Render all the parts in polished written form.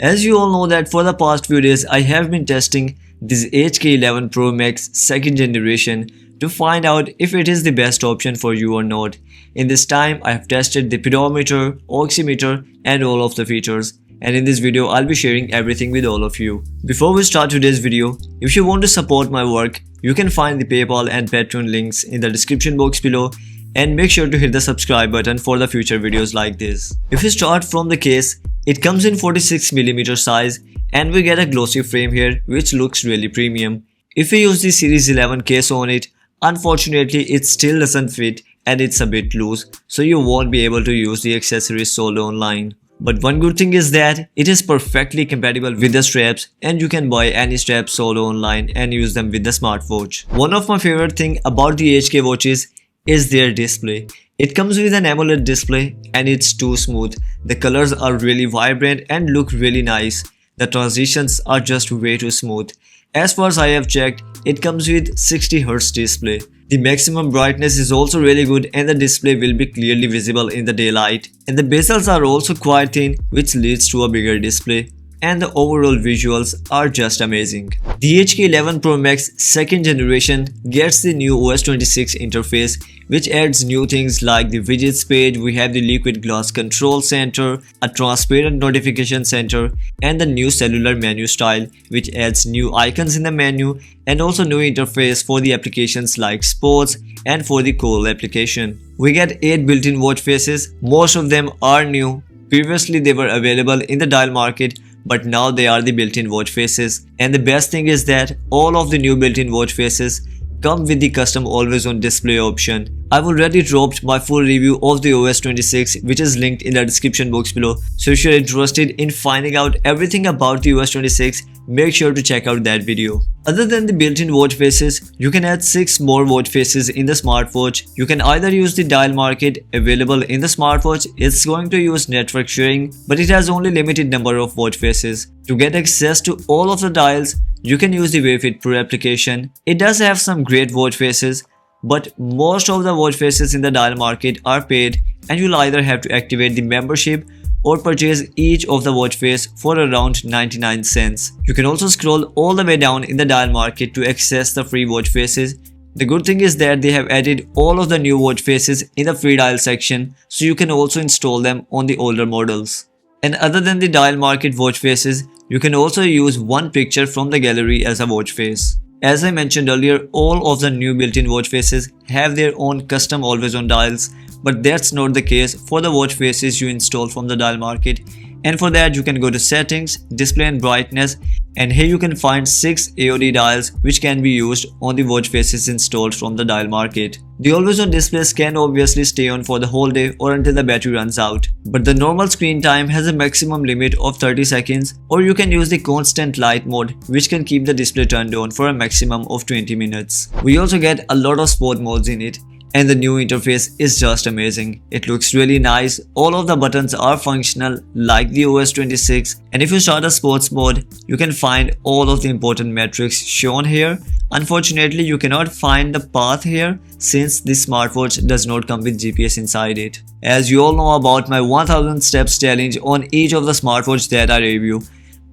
As you all know that for the past few days I have been testing this HK11 Pro Max second generation to find out if it is the best option for you or not. In this time I have tested the pedometer, oximeter and all of the features, and in this video I'll be sharing everything with all of you. Before we start today's video, if you want to support my work, you can find the PayPal and Patreon links in the description box below, and make sure to hit the subscribe button for the future videos like this. If we start from the case, it comes in 46mm size and we get a glossy frame here which looks really premium. If we use the Series 11 case on it, unfortunately it still doesn't fit and it's a bit loose, so you won't be able to use the accessories sold online. But one good thing is that it is perfectly compatible with the straps and you can buy any straps sold online and use them with the smartwatch. One of my favorite thing about the HK watches is their display. It comes with an AMOLED display and it's too smooth. The colors are really vibrant and look really nice. The transitions are just way too smooth. As far as I have checked, it comes with 60Hz display. The maximum brightness is also really good and the display will be clearly visible in the daylight. And the bezels are also quite thin, which leads to a bigger display. And the overall visuals are just amazing. The HK11 Pro Max second generation gets the new OS 26 interface, which adds new things like the widgets page. We have the liquid glass control center, a transparent notification center, and the new cellular menu style, which adds new icons in the menu, and also new interface for the applications like sports and for the call application. We get 8 built-in watch faces. Most of them are new. Previously they were available in the dial market, but now they are the built-in watch faces. And the best thing is that all of the new built-in watch faces come with the custom always-on display option. I've already dropped my full review of the OS 26, which is linked in the description box below. So if you're interested in finding out everything about the OS 26, make sure to check out that video. Other than the built-in watch faces, you can add 6 more watch faces in the smartwatch. You can either use the dial market available in the smartwatch. It's going to use network sharing, but it has only limited number of watch faces. To get access to all of the dials, you can use the Wayfit Pro application. It does have some great watch faces, but most of the watch faces in the dial market are paid and you'll either have to activate the membership or purchase each of the watch face for around 99 cents. You can also scroll all the way down in the dial market to access the free watch faces. The good thing is that they have added all of the new watch faces in the free dial section, so you can also install them on the older models. And other than the dial market watch faces, you can also use one picture from the gallery as a watch face. As I mentioned earlier, all of the new built-in watch faces have their own custom always-on dials, but that's not the case for the watch faces you install from the dial market. And for that you can go to settings, display and brightness, and here you can find 6 AOD dials which can be used on the watch faces installed from the dial market. The always-on displays can obviously stay on for the whole day or until the battery runs out, but the normal screen time has a maximum limit of 30 seconds, or you can use the constant light mode which can keep the display turned on for a maximum of 20 minutes. We also get a lot of sport modes in it. And the new interface is just amazing. It looks really nice. All of the buttons are functional like the OS 26, and if you start a sports mode, you can find all of the important metrics shown here. Unfortunately, you cannot find the path here since this smartwatch does not come with GPS inside it. As you all know about my 1000 steps challenge on each of the smartwatch that I review,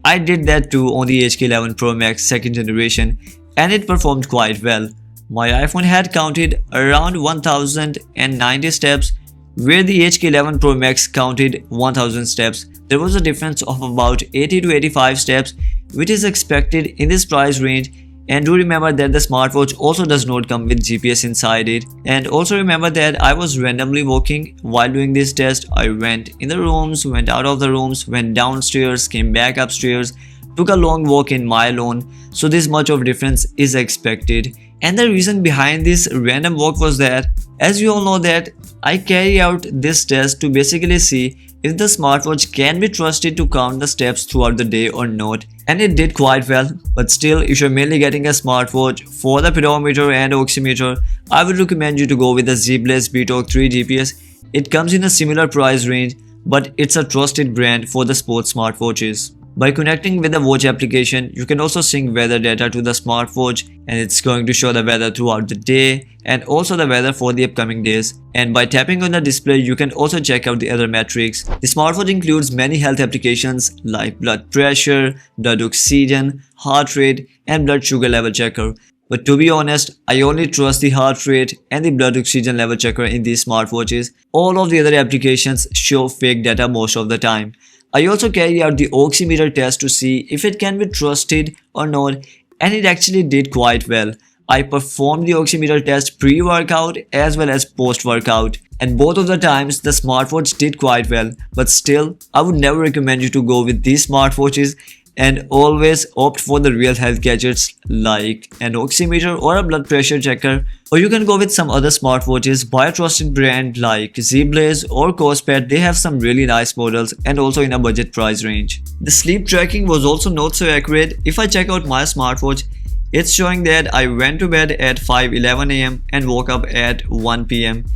I did that too on the HK11 Pro Max second generation and it performed quite well. My iPhone had counted around 1090 steps, where the HK11 Pro Max counted 1000 steps. There was a difference of about 80 to 85 steps, which is expected in this price range. And do remember that the smartwatch also does not come with GPS inside it. And also remember that I was randomly walking while doing this test. I went in the rooms, went out of the rooms, went downstairs, came back upstairs, took a long walk in my lawn, so this much of difference is expected. And the reason behind this random walk was that, as you all know that I carry out this test to basically see if the smartwatch can be trusted to count the steps throughout the day or not, and it did quite well. But still, if you're mainly getting a smartwatch for the pedometer and oximeter, I would recommend you to go with the Z-Blaze BTOC 3 GPS. It comes in a similar price range, but it's a trusted brand for the sports smartwatches. By connecting with the watch application, you can also sync weather data to the smartwatch, and it's going to show the weather throughout the day and also the weather for the upcoming days. And by tapping on the display, you can also check out the other metrics. The smartwatch includes many health applications like blood pressure, blood oxygen, heart rate, and blood sugar level checker. But to be honest, I only trust the heart rate and the blood oxygen level checker in these smartwatches. All of the other applications show fake data most of the time. I also carry out the oximeter test to see if it can be trusted or not, and it actually did quite well. I performed the oximeter test pre-workout as well as post-workout, and both of the times the smartwatch did quite well. But still, I would never recommend you to go with these smartwatches, and always opt for the real health gadgets like an oximeter or a blood pressure checker, or you can go with some other smartwatches by a trusted brand like Z-Blaze or Cospet. They have some really nice models and also in a budget price range. The sleep tracking was also not so accurate. If I check out my smartwatch, it's showing that I went to bed at 5:11 am and woke up at 1 pm.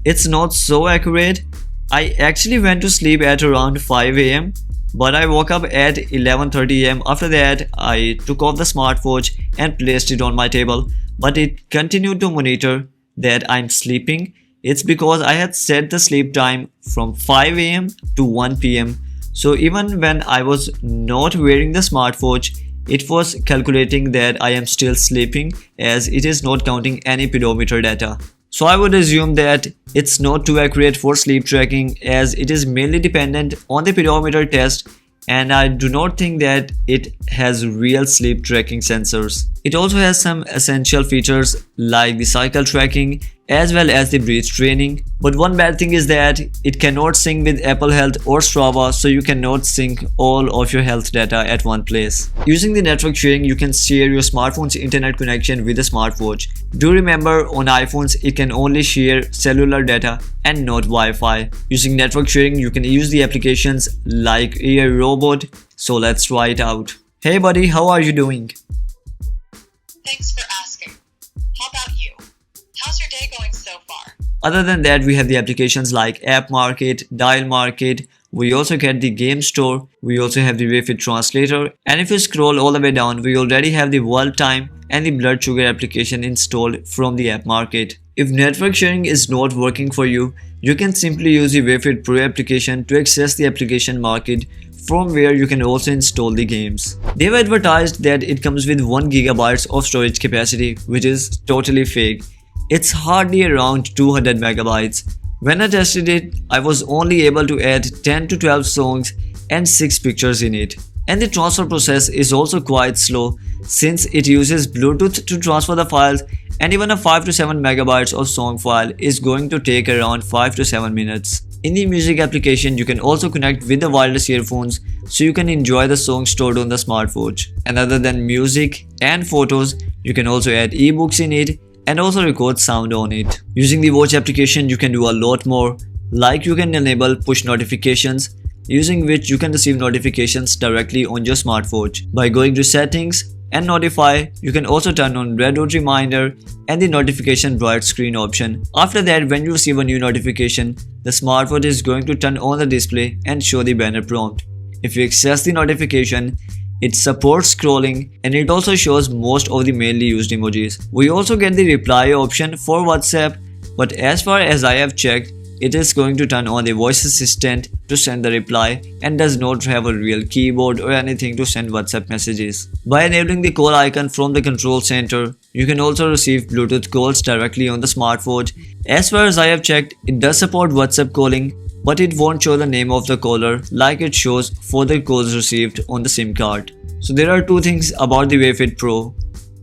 It's not so accurate. I actually went to sleep at around 5 am. But I woke up at 11:30 am. After that, I took off the smartwatch and placed it on my table. But it continued to monitor that I'm sleeping. It's because I had set the sleep time from 5 am to 1 pm. So even when I was not wearing the smartwatch, it was calculating that I am still sleeping, as it is not counting any pedometer data. So I would assume that it's not too accurate for sleep tracking, as it is mainly dependent on the pedometer test, and I do not think that it has real sleep tracking sensors. It also has some essential features like the cycle tracking as well as the breath training. But one bad thing is that it cannot sync with Apple Health or Strava, so you cannot sync all of your health data at one place. Using the network sharing, you can share your smartphone's internet connection with the smartwatch. Do remember, on iPhones it can only share cellular data and not Wi-Fi. Using network sharing, you can use the applications like Air Robot. So let's try it out. Hey buddy, how are you doing? Thanks for asking. How about you? How's your day going so far? Other than that, we have the applications like App Market, Dial Market. We also get the Game Store. We also have the Wayfit Translator. And if you scroll all the way down, we already have the World Time and the Blood Sugar application installed from the App Market. If network sharing is not working for you, you can simply use the Wayfit Pro application to access the application market, from where you can also install the games. They've advertised that it comes with 1 GB of storage capacity, which is totally fake. It's hardly around 200 megabytes. When I tested it, I was only able to add 10 to 12 songs and 6 pictures in it. And the transfer process is also quite slow, since it uses Bluetooth to transfer the files, and even a 5 to 7 megabytes of song file is going to take around 5 to 7 minutes. In the music application, you can also connect with the wireless earphones, so you can enjoy the songs stored on the smartwatch. And other than music and photos, you can also add ebooks in it and also record sound on it. Using the watch application, you can do a lot more, like you can enable push notifications, using which you can receive notifications directly on your smartwatch. By going to settings and notify, you can also turn on red dot reminder and the notification bright screen option. After that, when you receive a new notification, the smartwatch is going to turn on the display and show the banner prompt. If you access the notification, it supports scrolling, and it also shows most of the mainly used emojis. We also get the reply option for WhatsApp, but as far as I have checked, it is going to turn on the voice assistant to send the reply and does not have a real keyboard or anything to send WhatsApp messages. By enabling the call icon from the control center, you can also receive Bluetooth calls directly on the smartwatch. As far as I have checked, it does support WhatsApp calling, but it won't show the name of the caller like it shows for the calls received on the SIM card. So there are two things about the Wayfit Pro.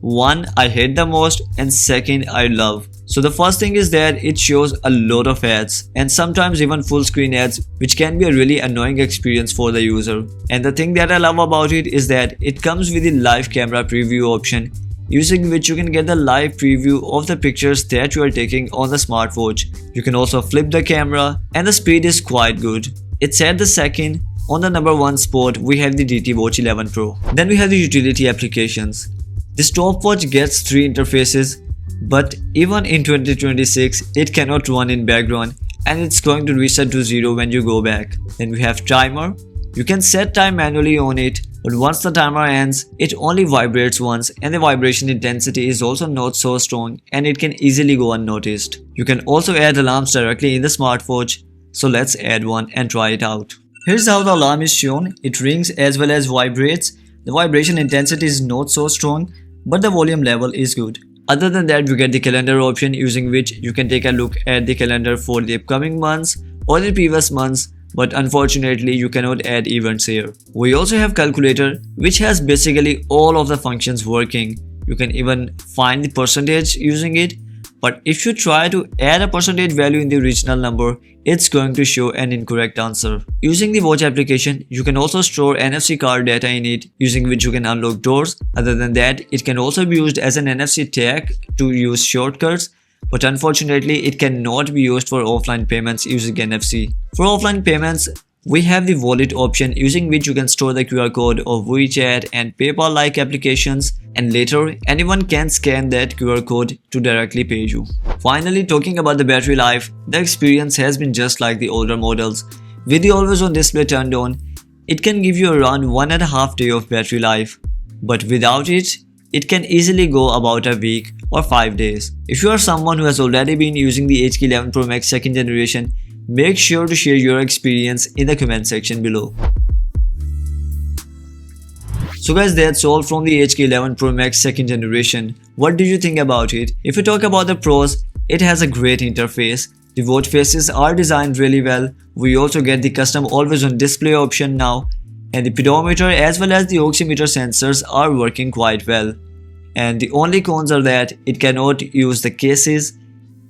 One, I hate the most, and second, I love. So the first thing is that it shows a lot of ads, and sometimes even full screen ads, which can be a really annoying experience for the user. And the thing that I love about it is that it comes with the live camera preview option, using which you can get the live preview of the pictures that you are taking on the smartwatch. You can also flip the camera, and the speed is quite good. It's at the second. On the number 1 spot, we have the DT Watch 11 Pro. Then we have the utility applications. The stopwatch gets 3 interfaces, but even in 2026, it cannot run in background, and it's going to reset to 0 when you go back. Then we have timer. You can set time manually on it, But once the timer ends, it only vibrates once and the vibration intensity is also not so strong and it can easily go unnoticed. You can also add alarms directly in the smartwatch, so let's add one and try it out. Here's how the alarm is shown. It rings as well as vibrates. The vibration intensity is not so strong, but the volume level is good. Other than that, we get the calendar option, using which you can take a look at the calendar for the upcoming months or the previous months, but unfortunately you cannot add events here. We also have calculator, which has basically all of the functions working. You can even find the percentage using it, but if you try to add a percentage value in the original number, it's going to show an incorrect answer. Using the watch application, you can also store NFC card data in it, using which you can unlock doors. Other than that, it can also be used as an NFC tag to use shortcuts, but unfortunately it cannot be used for offline payments using NFC. For offline payments, we have the wallet option, using which you can store the QR code of WeChat and PayPal like applications, and later anyone can scan that QR code to directly pay you. Finally, talking about the battery life, the experience has been just like the older models. With the always on display turned on, it can give you around 1.5 days of battery life, but without it, it can easily go about a week or 5 days. If you are someone who has already been using the HK11 Pro Max 2nd generation, make sure to share your experience in the comment section below. So guys, that's all from the HK11 Pro Max 2nd generation. What do you think about it? If we talk about the pros, it has a great interface. The watch faces are designed really well. We also get the custom always on display option now, and the pedometer as well as the oximeter sensors are working quite well. And the only cons are that it cannot use the cases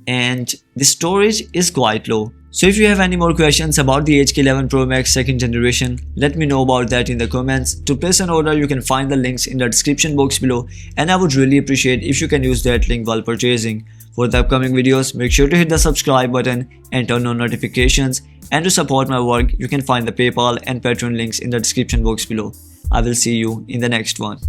and the storage is quite low. So if you have any more questions about the HK11 Pro Max 2nd generation, let me know about that in the comments. To place an order, you can find the links in the description box below, and I would really appreciate if you can use that link while purchasing. For the upcoming videos, make sure to hit the subscribe button and turn on notifications. And to support my work, you can find the PayPal and Patreon links in the description box below. I will see you in the next one.